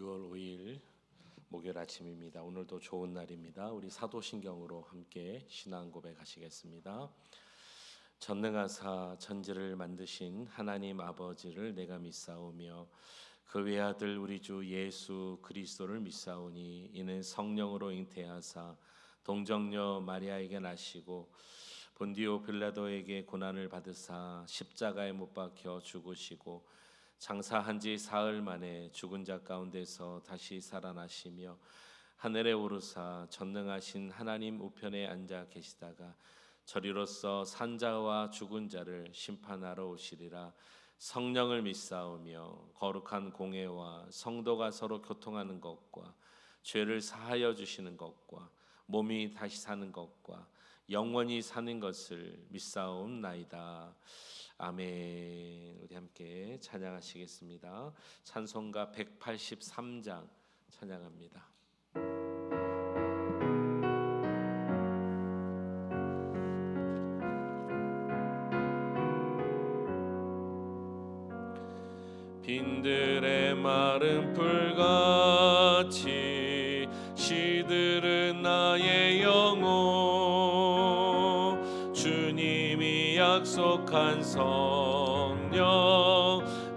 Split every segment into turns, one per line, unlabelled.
6월 5일 목요일 아침입니다. 오늘도 좋은 날입니다. 우리 사도신경으로 함께 신앙 고백하시겠습니다. 전능하사 천지를 만드신 하나님 아버지를 내가 믿사오며 그 외아들 우리 주 예수 그리스도를 믿사오니 이는 성령으로 잉태하사 동정녀 마리아에게 나시고 본디오 빌라도에게 고난을 받으사 십자가에 못 박혀 죽으시고 장사한 지 사흘 만에 죽은 자 가운데서 다시 살아나시며 하늘에 오르사 전능하신 하나님 우편에 앉아 계시다가 저리로서 산자와 죽은 자를 심판하러 오시리라. 성령을 믿사오며 거룩한 공회와 성도가 서로 교통하는 것과 죄를 사하여 주시는 것과 몸이 다시 사는 것과 영원히 사는 것을 믿사옵나이다. 아멘. 우리 함께 찬양하시겠습니다. 찬송가 183장 찬양합니다. 빈들의 마른 풀같이 시들은 나의 영혼 주님이 약속한 성령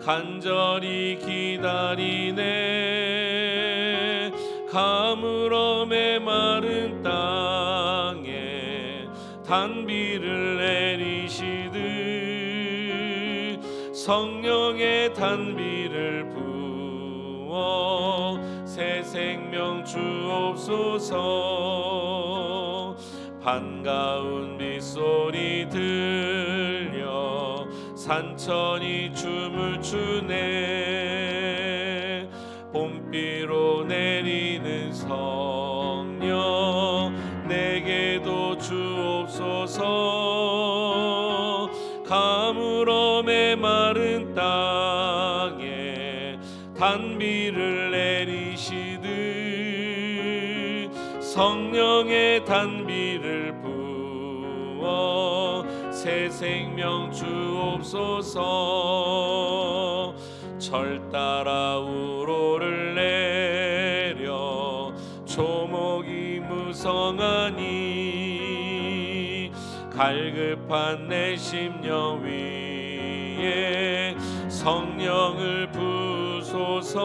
간절히 기다리네. 가물어 메마른 땅에 단비를 내리시듯 성령의 단비를 부어 새 생명 주옵소서. 반가운 빗소리 들려 산천이 춤을 추네. 봄비로 내리는 성령 내게도 주옵소서. 가물어 메마른 땅에 단비를 내리시듯 성령의 단비를 부어 새 생명 주옵소서. 철 따라 우로를 내려 조목이 무성하니 갈급한 내 심령 위에 성령을 부소서.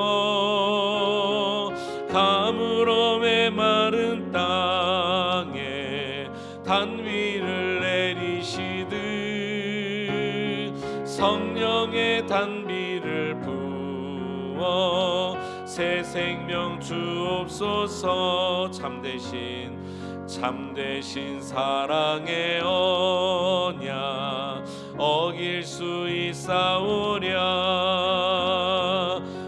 가물어 메마른 땅에 단비를 내리시듯 성령의 단비를 부어 새 생명 주옵소서. 참되신 사랑의 언약 어길 수 있사오랴.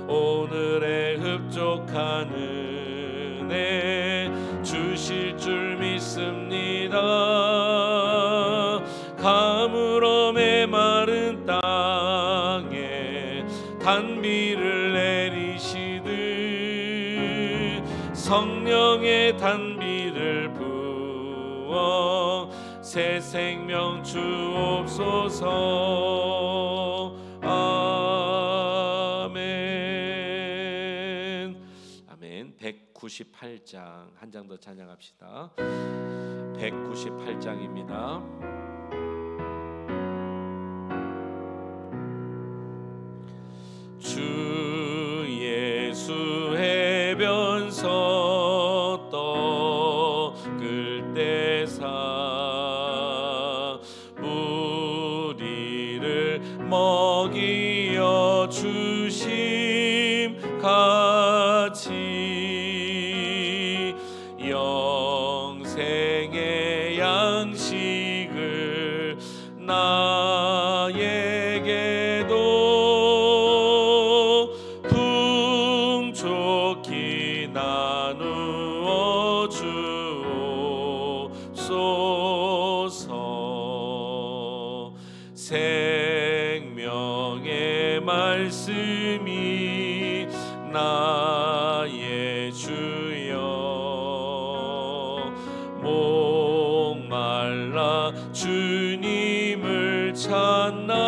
오늘의 흡족한 은혜 주실 줄 믿습니다. 가물어 메마른 땅에 단비를 내리시듯 성령의 단비를 부어 새 생명 주옵소서. 아멘. 아멘. 198장 한 장 더 찬양합시다. 198장입니다. 주 예수 해변서 떠글 때사 무리를 먹이어 주심 같이 영생의 양식을 나에게도 풍족히 나누어 주옵소서. 생명의 말씀이 나의 주여 목말라 주님을 찾나이다.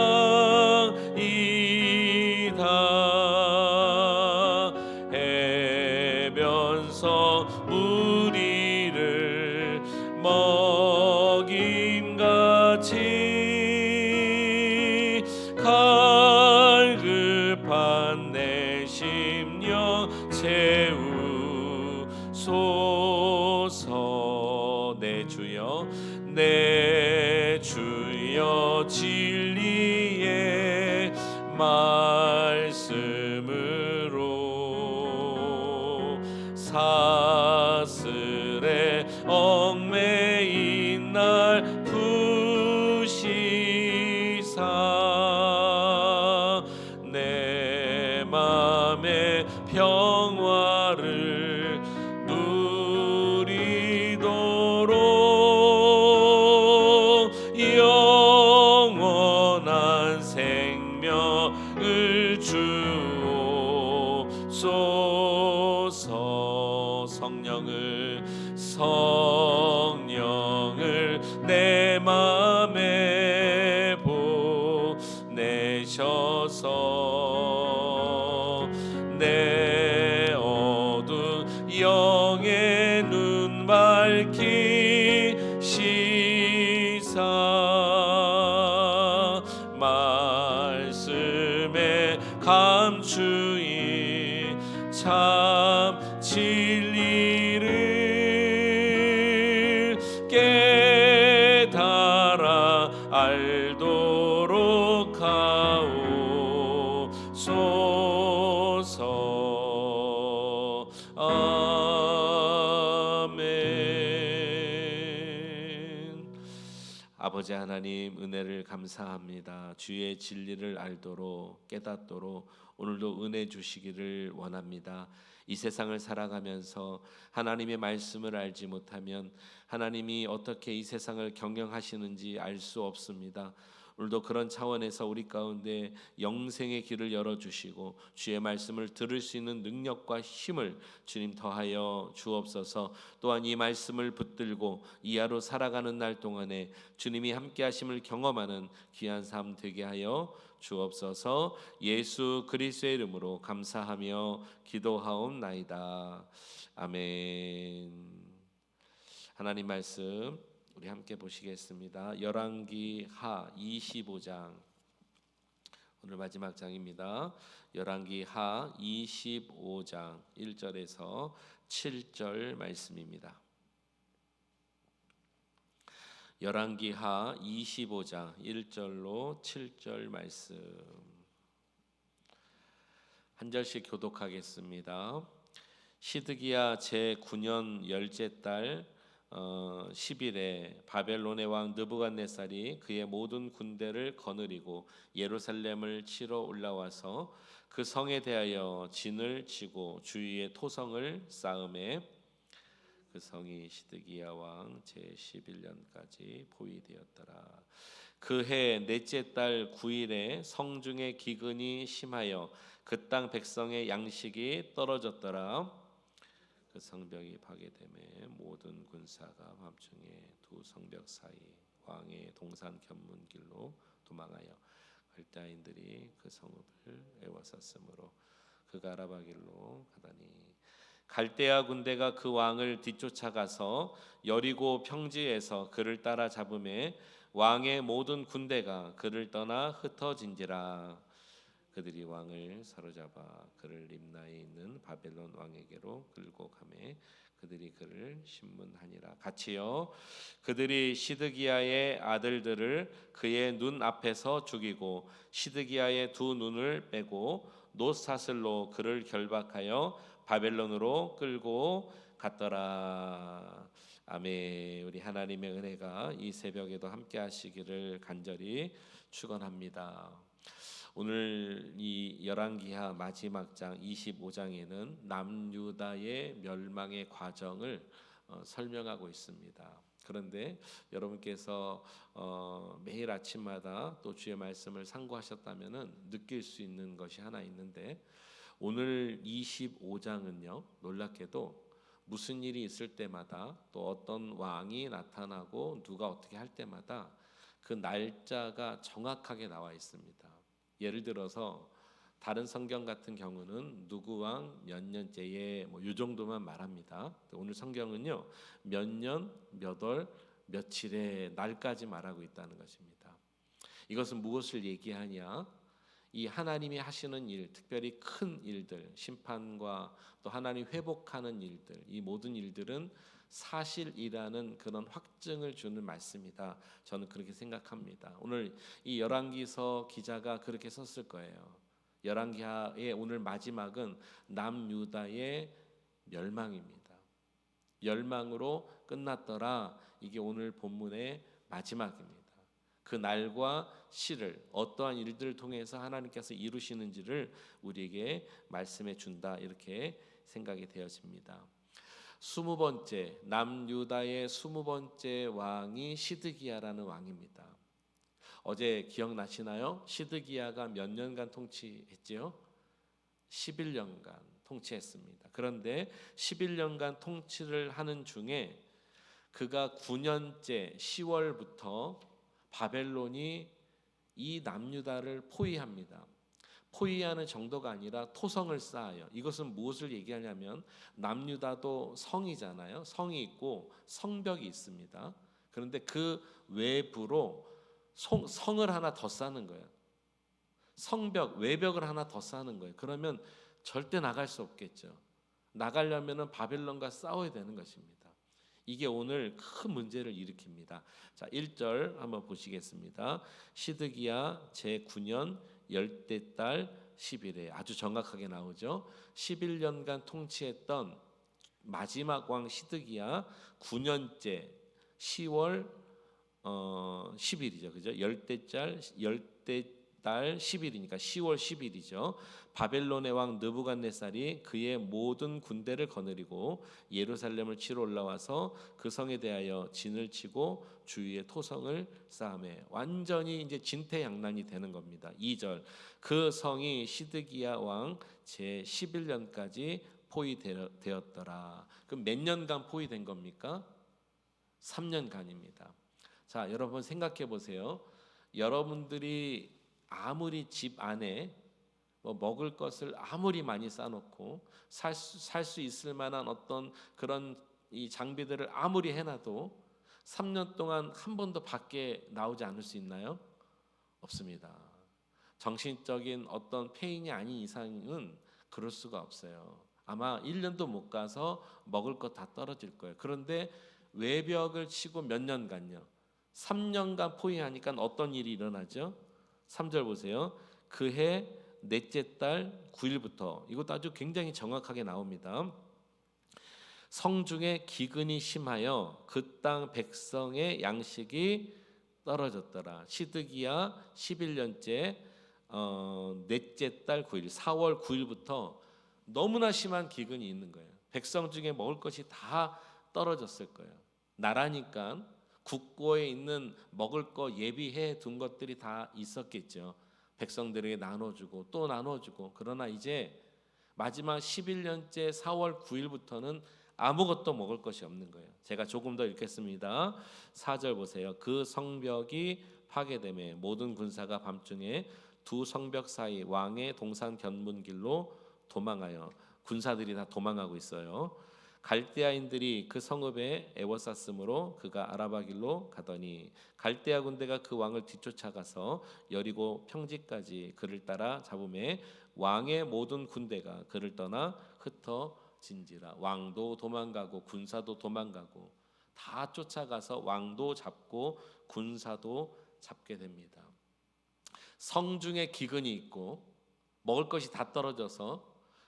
우리를 먹임같이 갈급한 내 심령 채우소서. 내 주여, 내 주여, 진리의 말씀으로 사슬에 얽매인 날 푸시사 내 맘의 평화를 누리도록 영원한 생명을 주옵소서. 성령을 내 맘에 보내셔서 내 어두운 영의 눈 밝히시사 말씀에 감추인 참 진리를 깨달아 알도록 하옵소서. 아멘. 아버지 하나님, 은혜를 감사합니다. 주의 진리를 알도록 깨닫도록 오늘도 은혜 주시기를 원합니다. 이 세상을 살아가면서 하나님의 말씀을 알지 못하면 하나님이 어떻게 이 세상을 경영하시는지 알 수 없습니다. 오늘도 그런 차원에서 우리 가운데 영생의 길을 열어주시고 주의 말씀을 들을 수 있는 능력과 힘을 주님 더하여 주옵소서. 또한 이 말씀을 붙들고 이 하루 살아가는 날 동안에 주님이 함께 하심을 경험하는 귀한 삶 되게 하여 주옵소서. 예수 그리스도의 이름으로 감사하며 기도하옵나이다. 아멘. 하나님 말씀 우리 함께 보시겠습니다. 열왕기 하 25장, 오늘 마지막 장입니다. 열왕기 하 25장 1절에서 7절 말씀입니다. 열왕기 하 25장 1절로 7절 말씀 한 절씩 교독하겠습니다. 시드기야 제9년 열째 달 10일에 바벨론의 왕 느부갓네살이 그의 모든 군대를 거느리고 예루살렘을 치러 올라와서 그 성에 대하여 진을 치고 주위에 토성을 쌓음에 그 성이 시드기야 왕 제11년까지 포위되었더라. 그해 넷째 달 9일에 성중에 기근이 심하여 그 땅 백성의 양식이 떨어졌더라. 그 성벽이 파괴됨에 모든 군사가 밤중에 두 성벽 사이 왕의 동산 견문길로 도망하여 갈대아인들이 그 성읍을 에워쌌으므로 그가 아라바 길로 가다니 갈대아 군대가 그 왕을 뒤쫓아가서 여리고 평지에서 그를 따라 잡음에 왕의 모든 군대가 그를 떠나 흩어진지라. 그들이 왕을 사로잡아 그를 림나에 있는 바벨론 왕에게로 끌고 가매 그들이 그를 신문하니라. 같이요. 그들이 시드기야의 아들들을 그의 눈 앞에서 죽이고 시드기야의 두 눈을 빼고 놋사슬로 그를 결박하여 바벨론으로 끌고 갔더라. 아멘. 우리 하나님의 은혜가 이 새벽에도 함께 하시기를 간절히 축원합니다. 오늘 이 열왕기하 마지막 장 25장에는 남유다의 멸망의 과정을 설명하고 있습니다. 그런데 여러분께서 매일 아침마다 또 주의 말씀을 상고하셨다면은 느낄 수 있는 것이 하나 있는데, 오늘 25장은요 놀랍게도 무슨 일이 있을 때마다 또 어떤 왕이 나타나고 누가 어떻게 할 때마다 그 날짜가 정확하게 나와 있습니다. 예를 들어서 다른 성경 같은 경우는 누구 왕 몇 년째에 뭐 요 정도만 말합니다. 오늘 성경은요 몇 년, 몇 월, 며칠의 날까지 말하고 있다는 것입니다. 이것은 무엇을 얘기하냐? 이 하나님이 하시는 일, 특별히 큰 일들, 심판과 또 하나님 회복하는 일들, 이 모든 일들은 사실이라는 그런 확증을 주는 말씀이다. 저는 그렇게 생각합니다. 오늘 이 열왕기서 기자가 그렇게 썼을 거예요. 열왕기하의 오늘 마지막은 남유다의 멸망입니다. 멸망으로 끝났더라. 이게 오늘 본문의 마지막입니다. 그 날과 시를 어떠한 일들을 통해서 하나님께서 이루시는지를 우리에게 말씀해 준다. 이렇게 생각이 되어집니다. 20번째 남유다의 20번째 왕이 시드기야라는 왕입니다. 어제 기억나시나요? 시드기야가 몇 년간 통치했지요? 11년간 통치했습니다. 그런데 11년간 통치를 하는 중에 그가 9년째 10월부터 바벨론이 이 남유다를 포위합니다. 포위하는 정도가 아니라 토성을 쌓아요. 이것은 무엇을 얘기하냐면 남유다도 성이잖아요. 성이 있고 성벽이 있습니다. 그런데 그 외부로 성을 하나 더 쌓는 거예요. 성벽, 외벽을 하나 더 쌓는 거예요. 그러면 절대 나갈 수 없겠죠. 나가려면 바벨론과 싸워야 되는 것입니다. 이게 오늘 큰 문제를 일으킵니다. 자, 1절 한번 보시겠습니다. 시드기야 제9년 열대 달 10일에 아주 정확하게 나오죠. 11년간 통치했던 마지막 왕 시드기야 9년째 10월 10일이죠. 그죠? 열대 달 10일이니까 10월 10일이죠. 바벨론의 왕 느부갓네살이 그의 모든 군대를 거느리고 예루살렘을 치러 올라와서 그 성에 대하여 진을 치고 주위에 토성을 쌓음에 완전히 이제 진퇴양난이 되는 겁니다. 2절 그 성이 시드기야 왕 제 11년까지 포위되었더라. 그럼 몇 년간 포위된 겁니까? 3년간입니다. 자, 여러분 생각해 보세요. 여러분들이 아무리 집 안에 먹을 것을 아무리 많이 쌓아놓고 살 수 있을 만한 어떤 그런 이 장비들을 아무리 해놔도 3년 동안 한 번도 밖에 나오지 않을 수 있나요? 없습니다. 정신적인 어떤 페인이 아닌 이상은 그럴 수가 없어요. 아마 1년도 못 가서 먹을 것 다 떨어질 거예요. 그런데 외벽을 치고 몇 년간요? 3년간 포위하니까 어떤 일이 일어나죠? 3절 보세요. 그해 넷째 달 9일부터 이것도 아주 굉장히 정확하게 나옵니다. 성중에 기근이 심하여 그 땅 백성의 양식이 떨어졌더라. 시드기야 11년째 넷째 달 9일 4월 9일부터 너무나 심한 기근이 있는 거예요. 백성 중에 먹을 것이 다 떨어졌을 거예요. 나라니까 국고에 있는 먹을 거 예비해 둔 것들이 다 있었겠죠. 백성들에게 나눠주고 또 나눠주고. 그러나 이제 마지막 11년째 4월 9일부터는 아무것도 먹을 것이 없는 거예요. 제가 조금 더 읽겠습니다. 4절 보세요. 그 성벽이 파괴되매 모든 군사가 밤중에 두 성벽 사이 왕의 동산 견문길로 도망하여 군사들이 다 도망하고 있어요. 갈대아인들이 그 성읍에 에워쌌으므로 그가 아라바 길로 가더니 갈대아 군대가 그 왕을 뒤쫓아가서 여리고 평지까지 그를 따라 잡음에 왕의 모든 군대가 그를 떠나 흩어진지라. 왕도 도망가고 군사도 도망가고 다 쫓아가서 왕도 잡고 군사도 잡게 됩니다. 성중에 기근이 있고 먹을 것이 다 떨어져서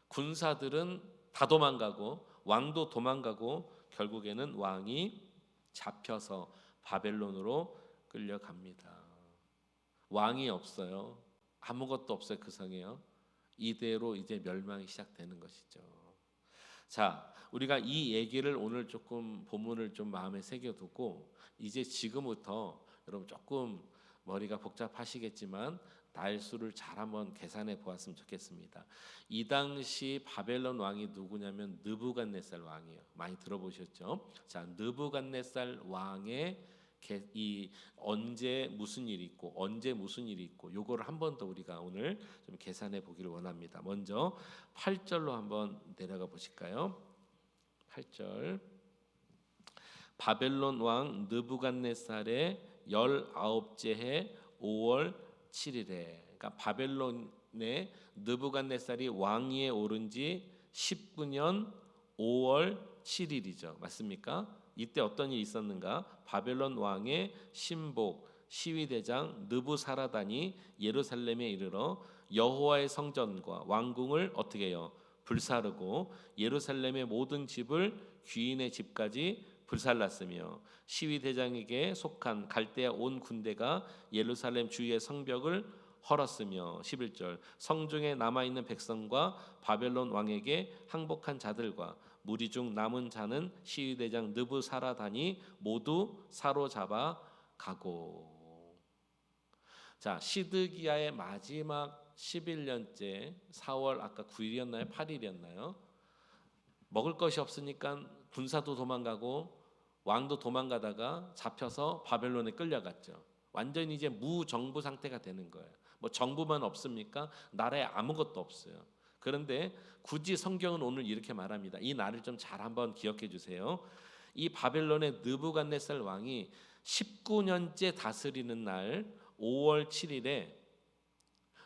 군사들은 다 도망가고 왕도 도망가고 결국에는 왕이 잡혀서 바벨론으로 끌려갑니다. 왕이 없어요. 아무것도 없어요. 그 성에요. 이대로 이제 멸망이 시작되는 것이죠. 자, 우리가 이 얘기를 오늘 조금 본문을 좀 마음에 새겨두고 이제 지금부터 여러분 조금 머리가 복잡하시겠지만 날수를 잘 한번 계산해 보았으면 좋겠습니다. 이 당시 바벨론 왕이 누구냐면 느부갓네살 왕이에요. 많이 들어보셨죠? 자, 느부갓네살 왕의 이 언제 무슨 일이 있고 언제 무슨 일이 있고 요거를 한 번 더 우리가 오늘 좀 계산해 보기를 원합니다. 먼저 8절로 한번 내려가 보실까요? 8절. 바벨론 왕 느부갓네살의 19째 해 5월 7일에, 그러니까 바벨론의 느부갓네살이 왕위에 오른 지 19년 5월 7일이죠. 맞습니까? 이때 어떤 일이 있었는가? 바벨론 왕의 신복 시위대장 느부사라단이 예루살렘에 이르러 여호와의 성전과 왕궁을 어떻게 해요? 불사르고 예루살렘의 모든 집을 귀인의 집까지 불살랐으며 시위대장에게 속한 갈대아 온 군대가 예루살렘 주위의 성벽을 헐었으며 11절 성중에 남아있는 백성과 바벨론 왕에게 항복한 자들과 무리 중 남은 자는 시위대장 느부사라단이 모두 사로잡아 가고. 자, 시드기야의 마지막 11년째 4월 아까 9일이었나요? 8일이었나요? 먹을 것이 없으니까 군사도 도망가고 왕도 도망가다가 잡혀서 바벨론에 끌려갔죠. 완전히 이제 무정부 상태가 되는 거예요. 뭐 정부만 없습니까? 나라에 아무것도 없어요. 그런데 굳이 성경은 오늘 이렇게 말합니다. 이 날을 좀 잘 한번 기억해 주세요. 이 바벨론의 느부갓네살 왕이 19년째 다스리는 날 5월 7일에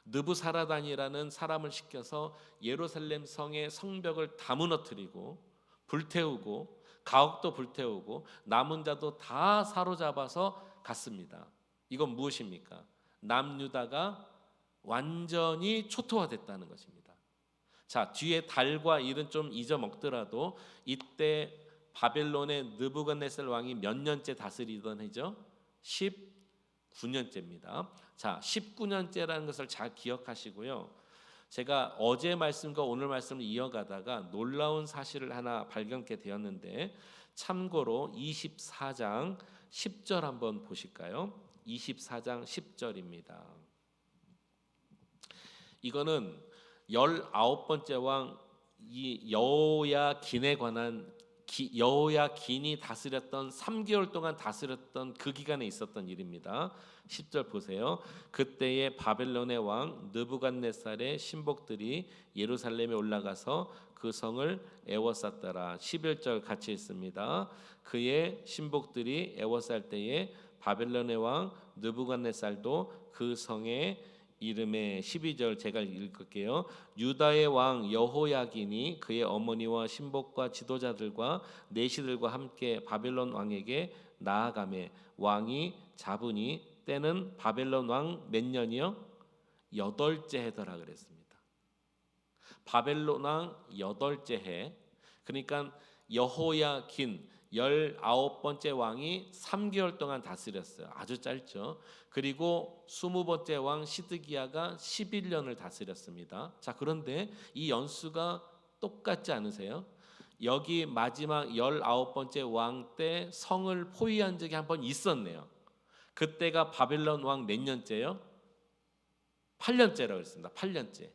느부사라단이라는 사람을 시켜서 예루살렘 성의 성벽을 다 무너뜨리고 불태우고 가옥도 불태우고 남은 자도 다 사로잡아서 갔습니다. 이건 무엇입니까? 남유다가 완전히 초토화됐다는 것입니다. 자, 뒤에 달과 일은 좀 잊어먹더라도 이때 바벨론의 느부갓네살 왕이 몇 년째 다스리던 해죠? 19년째입니다. 자, 19년째라는 것을 잘 기억하시고요. 제가 어제 말씀과 오늘 말씀을 이어가다가 놀라운 사실을 하나 발견하게 되었는데, 참고로 24장 10절 한번 보실까요? 24장 10절입니다. 이거는 19번째 왕 이 여호야긴에 관한 여호야긴이 다스렸던 3개월 동안 다스렸던 그 기간에 있었던 일입니다. 10절 보세요. 그때에 바벨론의 왕 느부갓네살의 신복들이 예루살렘에 올라가서 그 성을 애워쌌더라. 11절 같이 있습니다. 그의 신복들이 애워쌀 때에 바벨론의 왕 느부갓네살도 그 성에 이름에 12절 제가 읽을게요. 유다의 왕 여호야긴이 그의 어머니와 신복과 지도자들과 내시들과 함께 바벨론 왕에게 나아가매 왕이 잡으니 때는 바벨론 왕 몇 년이요? 8째 해더라 그랬습니다. 바벨론 왕 8째 해. 그러니까 여호야긴 19번째 왕이 3개월 동안 다스렸어요. 아주 짧죠. 그리고 20번째 왕 시드기야가 11년을 다스렸습니다. 자, 그런데 이 연수가 똑같지 않으세요? 여기 마지막 19번째 왕 때 성을 포위한 적이 한 번 있었네요. 그때가 바벨론 왕 몇 년째요? 8년째라고 했습니다. 8년째.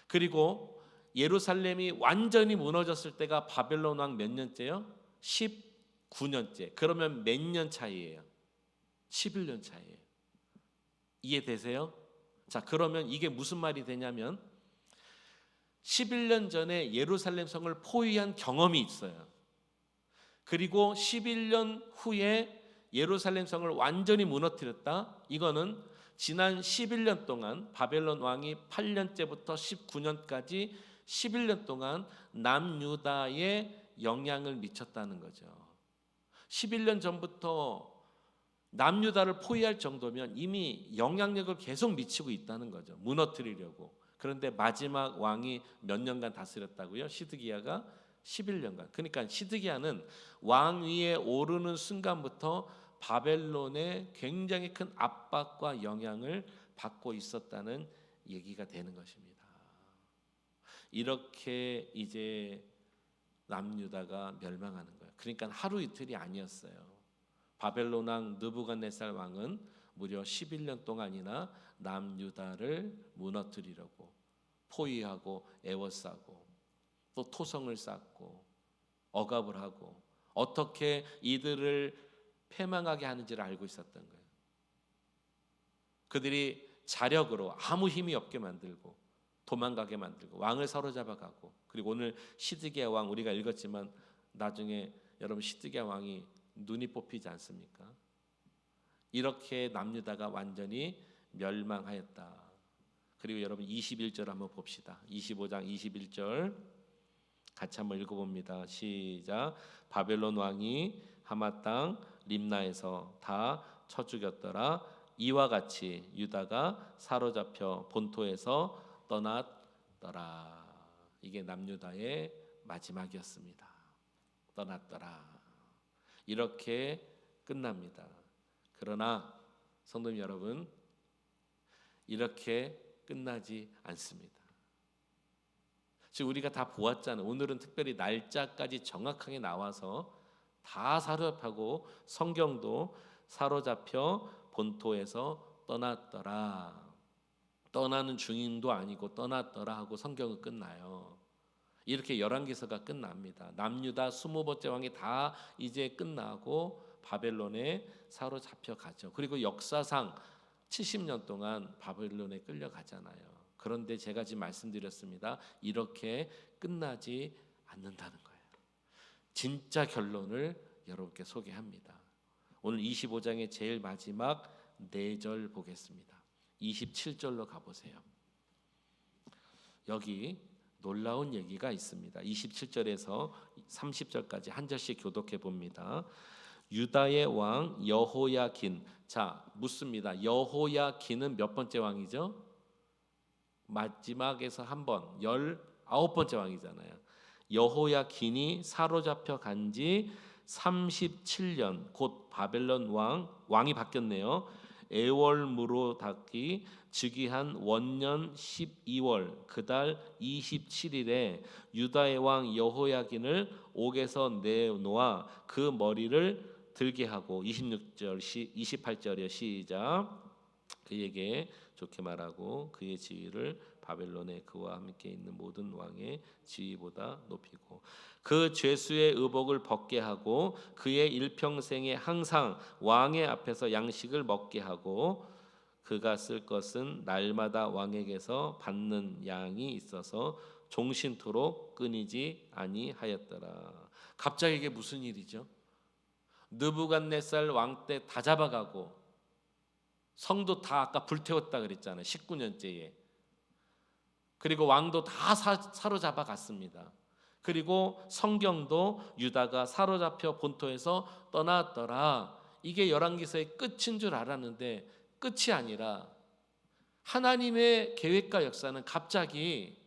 그리고 예루살렘이 완전히 무너졌을 때가 바벨론 왕 몇 년째요? 19년째. 그러면 몇 년 차이예요? 11년 차이예요. 이해되세요? 자, 그러면 이게 무슨 말이 되냐면 11년 전에 예루살렘 성을 포위한 경험이 있어요. 그리고 11년 후에 예루살렘 성을 완전히 무너뜨렸다. 이거는 지난 11년 동안 바벨론 왕이 8년째부터 19년까지 11년 동안 남유다에 영향을 미쳤다는 거죠. 11년 전부터 남유다를 포위할 정도면 이미 영향력을 계속 미치고 있다는 거죠. 무너뜨리려고. 그런데 마지막 왕이 몇 년간 다스렸다고요? 시드기야가 11년간. 그러니까 시드기야는 왕위에 오르는 순간부터 바벨론의 굉장히 큰 압박과 영향을 받고 있었다는 얘기가 되는 것입니다. 이렇게 이제 남유다가 멸망하는 거예요. 그러니까 하루 이틀이 아니었어요. 바벨론 왕 느부갓네살 왕은 무려 11년 동안이나 남유다를 무너뜨리려고 포위하고 애워싸고 또 토성을 쌓고 억압을 하고 어떻게 이들을 패망하게 하는지를 알고 있었던 거예요. 그들이 자력으로 아무 힘이 없게 만들고 도망가게 만들고 왕을 사로잡아가고, 그리고 오늘 시드기야 왕 우리가 읽었지만 나중에 여러분 시드기야 왕이 눈이 뽑히지 않습니까? 이렇게 남유다가 완전히 멸망하였다. 그리고 여러분 21절 한번 봅시다. 25장 21절 같이 한번 읽어봅니다. 시작. 바벨론 왕이 하마 땅 림나에서 다 쳐 죽였더라. 이와 같이 유다가 사로잡혀 본토에서 떠났더라. 이게 남유다의 마지막이었습니다. 떠났더라. 이렇게 끝납니다. 그러나 성도님 여러분, 이렇게 끝나지 않습니다. 지금 우리가 다 보았잖아요. 오늘은 특별히 날짜까지 정확하게 나와서 다 사로잡고 성경도 사로잡혀 본토에서 떠났더라. 떠나는 중인도 아니고 떠났더라 하고 성경은 끝나요. 이렇게 열왕기서가 끝납니다. 남유다 20번째 왕이 다 이제 끝나고 바벨론에 사로잡혀 가죠. 그리고 역사상 70년 동안 바벨론에 끌려가잖아요. 그런데 제가 지금 말씀드렸습니다. 이렇게 끝나지 않는다는 거예요. 진짜 결론을 여러분께 소개합니다. 오늘 25장의 제일 마지막 4절 보겠습니다. 27절로 가보세요. 여기 놀라운 얘기가 있습니다. 27절에서 30절까지 한 절씩 교독해 봅니다. 유다의 왕 여호야긴. 자, 묻습니다. 여호야긴은 몇 번째 왕이죠? 마지막에서 한 번 19번째 왕이잖아요. 여호야긴이 사로잡혀 간지 37년, 곧 바벨론 왕이 바뀌었네요. 에월무로닥이 즉위한 원년 12월 그달 27일에 유다의 왕 여호야긴을 옥에서 내놓아 그 머리를 들게 하고, 26절 28절이요 시작. 그에게 좋게 말하고 그의 지위를 바벨론에 그와 함께 있는 모든 왕의 지위보다 높이고 그 죄수의 의복을 벗게 하고 그의 일평생에 항상 왕의 앞에서 양식을 먹게 하고 그가 쓸 것은 날마다 왕에게서 받는 양이 있어서 종신토록 끊이지 아니하였더라. 갑자기 이게 무슨 일이죠? 느부갓네살 왕 때 다 잡아가고 성도 다 아까 불태웠다 그랬잖아요. 19년째에. 그리고 왕도 다 사로잡아 갔습니다. 그리고 성경도 유다가 사로잡혀 본토에서 떠났더라. 이게 열왕기서의 끝인 줄 알았는데 끝이 아니라 하나님의 계획과 역사는 갑자기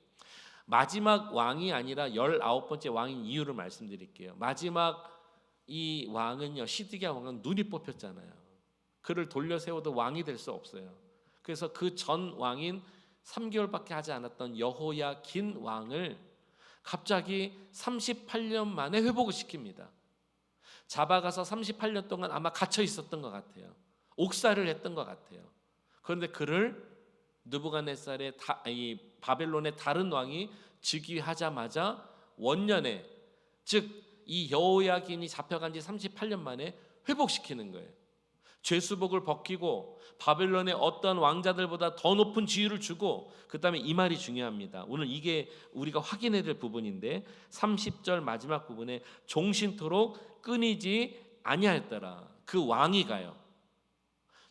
마지막 왕이 아니라 19번째 왕인 이유를 말씀드릴게요. 마지막 이 왕은요, 시드기야 왕은 눈이 뽑혔잖아요. 그를 돌려 세워도 왕이 될 수 없어요. 그래서 그 전 왕인 3개월밖에 하지 않았던 여호야긴 왕을 갑자기 38년 만에 회복을 시킵니다. 잡아가서 38년 동안 아마 갇혀 있었던 것 같아요. 옥살을 했던 것 같아요. 그런데 그를 느부갓네살의 이 바벨론의 다른 왕이 즉위하자마자 원년에, 즉 이 여호야긴이 잡혀간 지 38년 만에 회복시키는 거예요. 죄수복을 벗기고 바벨론의 어떤 왕자들보다 더 높은 지위를 주고, 그 다음에 이 말이 중요합니다. 오늘 이게 우리가 확인해야 될 부분인데 30절 마지막 부분에 종신토록 끊이지 아니하였더라. 그 왕이 가요.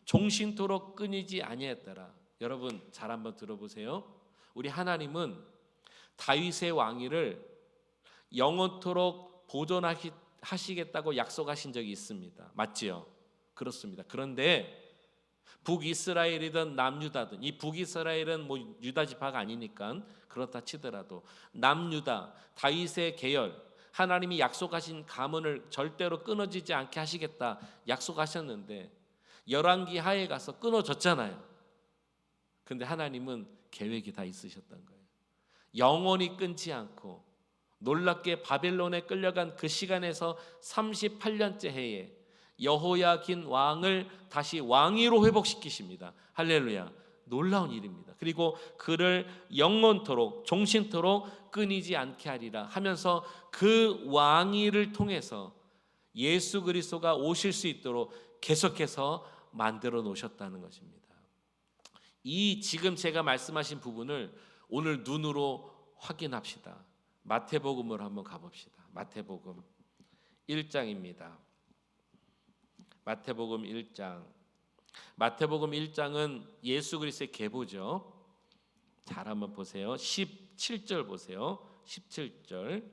종신토록 끊이지 아니하였더라. 여러분 잘 한번 들어보세요. 우리 하나님은 다윗의 왕위를 영원토록 보존하시겠다고 약속하신 적이 있습니다. 맞지요? 그렇습니다. 그런데 북이스라엘이든 남유다든, 이 북이스라엘은 뭐 유다 지파가 아니니까 그렇다 치더라도 남유다 다윗의 계열, 하나님이 약속하신 가문을 절대로 끊어지지 않게 하시겠다 약속하셨는데 열왕기 하에 가서 끊어졌잖아요. 근데 하나님은 계획이 다 있으셨던 거예요. 영원히 끊지 않고 놀랍게 바벨론에 끌려간 그 시간에서 38년째 해에 여호야긴 왕을 다시 왕위로 회복시키십니다. 할렐루야. 놀라운 일입니다. 그리고 그를 영원토록 종신토록 끊이지 않게 하리라 하면서 그 왕위를 통해서 예수 그리스도가 오실 수 있도록 계속해서 만들어 놓으셨다는 것입니다. 이 지금 제가 말씀하신 부분을 오늘 눈으로 확인합시다. 마태복음으로 한번 가봅시다. 마태복음 1장입니다. 마태복음 1장. 마태복음 1장은 예수 그리스도의 계보죠. 잘 한번 보세요. 17절 보세요. 17절.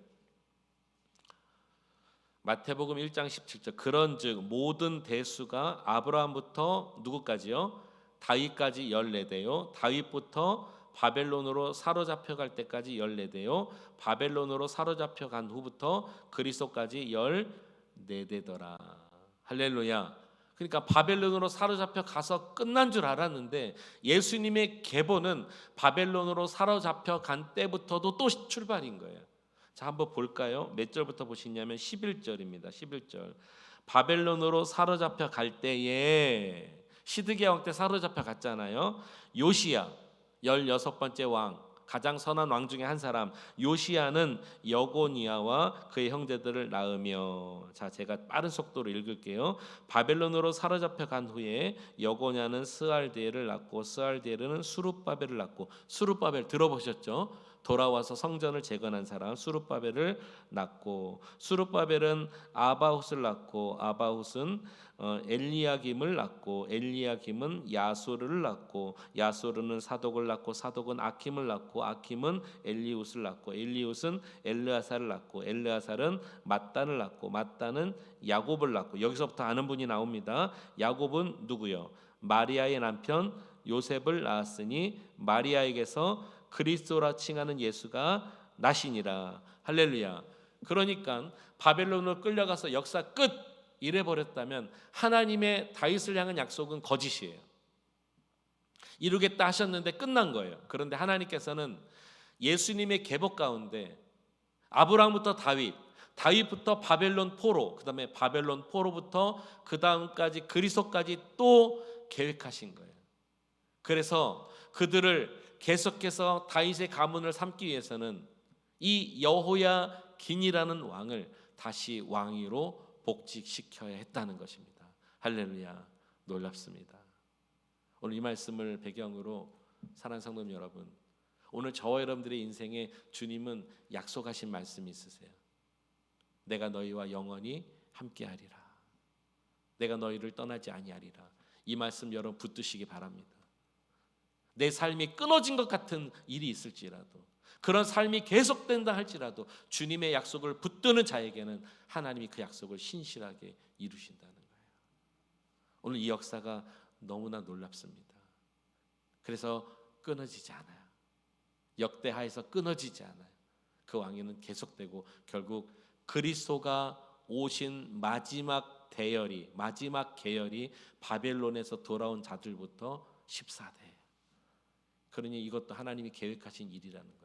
마태복음 1장 17절. 그런즉 모든 대수가 아브라함부터 누구까지요? 다윗까지 14대요. 다윗부터 바벨론으로 사로잡혀 갈 때까지 14대요. 바벨론으로 사로잡혀 간 후부터 그리스도까지 14대더라. 할렐루야. 그러니까 바벨론으로 사로잡혀 가서 끝난 줄 알았는데 예수님의 계보는 바벨론으로 사로잡혀 간 때부터도 또 출발인 거예요. 자, 한번 볼까요? 몇 절부터 보시냐면 11절입니다. 11절. 바벨론으로 사로잡혀 갈 때에 시드기야 왕 때 사로잡혀 갔잖아요. 요시야 16번째 왕, 가장 선한 왕 중에 한 사람 요시야는 여고니아와 그의 형제들을 낳으며, 자, 제가 빠른 속도로 읽을게요. 바벨론으로 사로잡혀 간 후에 여고니아는 스알디엘을 낳고 스알디엘은 수룹바벨을 낳고, 수룹바벨 들어보셨죠? 돌아와서 성전을 재건한 사람 수룹바벨을 낳고, 수룹바벨은 아바훗을 낳고, 아바훗은 엘리야김을 낳고, 엘리야김은 야소르를 낳고, 야소르는 사독을 낳고, 사독은 아킴을 낳고, 아킴은 엘리훗을 낳고, 엘리훗은 엘르아살을 낳고, 엘르아살은 mat단을 낳고, mat단은 야곱을 낳고. 여기서부터 아는 분이 나옵니다. 야곱은 누구요? 마리아의 남편 요셉을 낳았으니 마리아에게서 그리스도라 칭하는 예수가 나시니라. 할렐루야. 그러니까 바벨론으로 끌려가서 역사 끝 이래 버렸다면 하나님의 다윗을 향한 약속은 거짓이에요. 이루겠다 하셨는데 끝난 거예요. 그런데 하나님께서는 예수님의 계보 가운데 아브라함부터 다윗, 다윗부터 바벨론 포로, 그 다음에 바벨론 포로부터 그 다음까지 그리스도까지 또 계획하신 거예요. 그래서 그들을 계속해서 다윗의 가문을 삼기 위해서는 이 여호야긴이라는 왕을 다시 왕위로 복직시켜야 했다는 것입니다. 할렐루야. 놀랍습니다. 오늘 이 말씀을 배경으로 사랑하는 성도 여러분, 오늘 저와 여러분들의 인생에 주님은 약속하신 말씀이 있으세요. 내가 너희와 영원히 함께하리라. 내가 너희를 떠나지 아니하리라. 이 말씀 여러분 붙드시기 바랍니다. 내 삶이 끊어진 것 같은 일이 있을지라도, 그런 삶이 계속된다 할지라도 주님의 약속을 붙드는 자에게는 하나님이 그 약속을 신실하게 이루신다는 거예요. 오늘 이 역사가 너무나 놀랍습니다. 그래서 끊어지지 않아요. 역대하에서 끊어지지 않아요. 그 왕위는 계속되고 결국 그리스도가 오신 마지막 대열이, 마지막 계열이 바벨론에서 돌아온 자들부터 14대. 그러니 이것도 하나님이 계획하신 일이라는 거예요.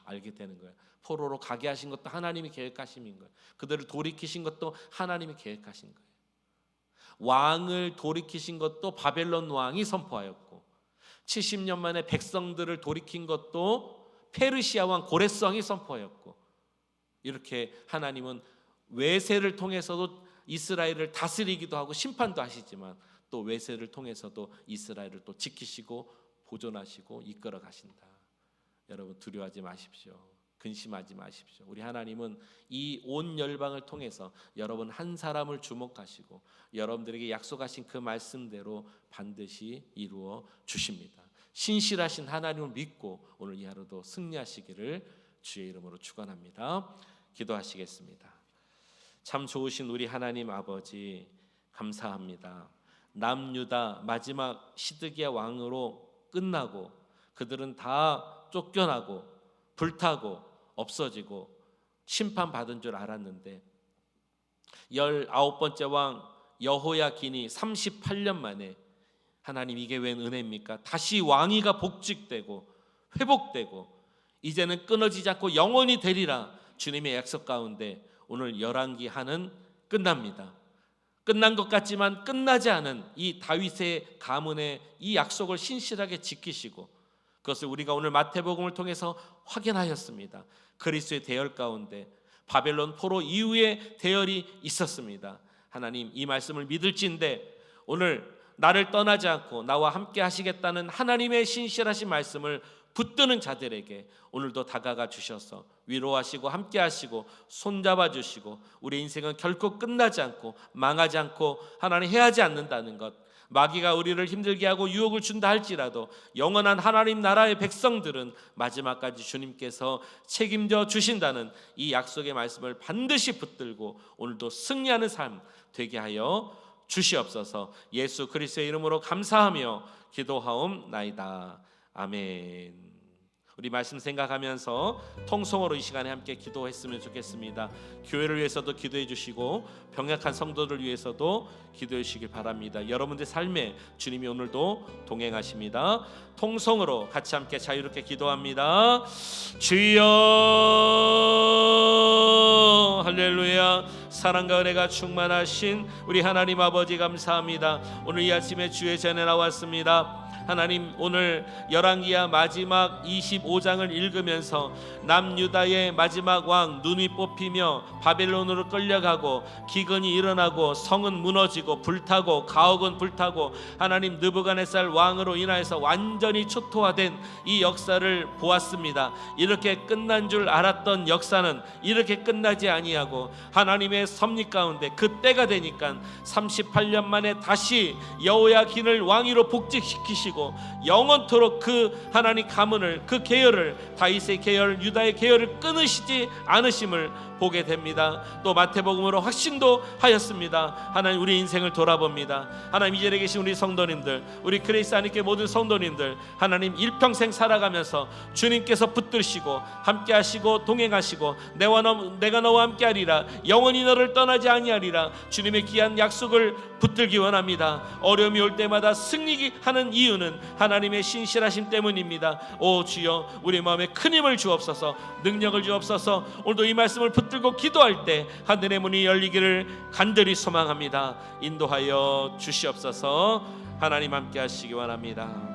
알게 되는 거예요. 포로로 가게 하신 것도 하나님이 계획하신 거예요. 그들을 돌이키신 것도 하나님이 계획하신 거예요. 왕을 돌이키신 것도 바벨론 왕이 선포하였고, 70년 만에 백성들을 돌이킨 것도 페르시아 왕 고레스 왕이 선포하였고, 이렇게 하나님은 외세를 통해서도 이스라엘을 다스리기도 하고 심판도 하시지만 또 외세를 통해서도 이스라엘을 또 지키시고 보존하시고 이끌어 가신다. 여러분 두려워하지 마십시오. 근심하지 마십시오. 우리 하나님은 이 온 열방을 통해서 여러분 한 사람을 주목하시고 여러분들에게 약속하신 그 말씀대로 반드시 이루어 주십니다. 신실하신 하나님을 믿고 오늘 이 하루도 승리하시기를 주의 이름으로 축원합니다. 기도하시겠습니다. 참 좋으신 우리 하나님 아버지 감사합니다. 남유다 마지막 시드기야 왕으로 끝나고 그들은 다 쫓겨나고 불타고 없어지고 심판받은 줄 알았는데 19번째 왕 여호야긴이 38년 만에, 하나님 이게 웬 은혜입니까? 다시 왕위가 복직되고 회복되고 이제는 끊어지지 않고 영원히 되리라 주님의 약속 가운데 오늘 열왕기 하는 끝납니다. 끝난 것 같지만 끝나지 않은 이 다윗의 가문의 이 약속을 신실하게 지키시고 그것을 우리가 오늘 마태복음을 통해서 확인하였습니다. 그리스도의 대열 가운데 바벨론 포로 이후에 대열이 있었습니다. 하나님, 이 말씀을 믿을진데 오늘 나를 떠나지 않고 나와 함께 하시겠다는 하나님의 신실하신 말씀을 붙드는 자들에게 오늘도 다가가 주셔서 위로하시고 함께 하시고 손잡아 주시고 우리 인생은 결코 끝나지 않고 망하지 않고 하나님 해하지 않는다는 것, 마귀가 우리를 힘들게 하고 유혹을 준다 할지라도 영원한 하나님 나라의 백성들은 마지막까지 주님께서 책임져 주신다는 이 약속의 말씀을 반드시 붙들고 오늘도 승리하는 삶 되게 하여 주시옵소서. 예수 그리스도의 이름으로 감사하며 기도하옵나이다. 아멘. 우리 말씀 생각하면서 통성으로 이 시간에 함께 기도했으면 좋겠습니다. 교회를 위해서도 기도해 주시고 병약한 성도들 위해서도 기도해 주시길 바랍니다. 여러분들 삶에 주님이 오늘도 동행하십니다. 통성으로 같이 함께 자유롭게 기도합니다. 주여, 할렐루야. 사랑과 은혜가 충만하신 우리 하나님 아버지 감사합니다. 오늘 이 아침에 주의 전에 나왔습니다. 하나님, 오늘 열왕기하 마지막 25장을 읽으면서 남유다의 마지막 왕 눈이 뽑히며 바벨론으로 끌려가고 기근이 일어나고 성은 무너지고 불타고 가옥은 불타고 하나님 느부갓네살 왕으로 인하여서 완전히 초토화된 이 역사를 보았습니다. 이렇게 끝난 줄 알았던 역사는 이렇게 끝나지 아니하고 하나님의 섭리 가운데 그때가 되니까 38년 만에 다시 여호야긴을 왕위로 복직시키시고 영원토록 그 하나님 가문을, 그 계열을, 다윗의 계열, 유다의 계열을 끊으시지 않으심을 보게 됩니다. 또 마태복음으로 확신도 하였습니다. 하나님, 우리 인생을 돌아봅니다. 하나님, 이 자리에 계신 우리 성도님들, 우리 그레이스 안에계 모든 성도님들, 하나님 일평생 살아가면서 주님께서 붙드시고 함께 하시고 동행하시고 내가 너와 함께 하리라, 영원히 너를 떠나지 아니하리라, 주님의 귀한 약속을 붙들기 원합니다. 어려움이 올 때마다 승리하는 이유는 하나님의 신실하심 때문입니다. 오 주여, 우리 마음에 큰 힘을 주옵소서, 능력을 주옵소서. 오늘도 이 말씀을 붙들고 기도할 때 하늘의 문이 열리기를 간절히 소망합니다. 인도하여 주시옵소서. 하나님 함께 하시기 원합니다.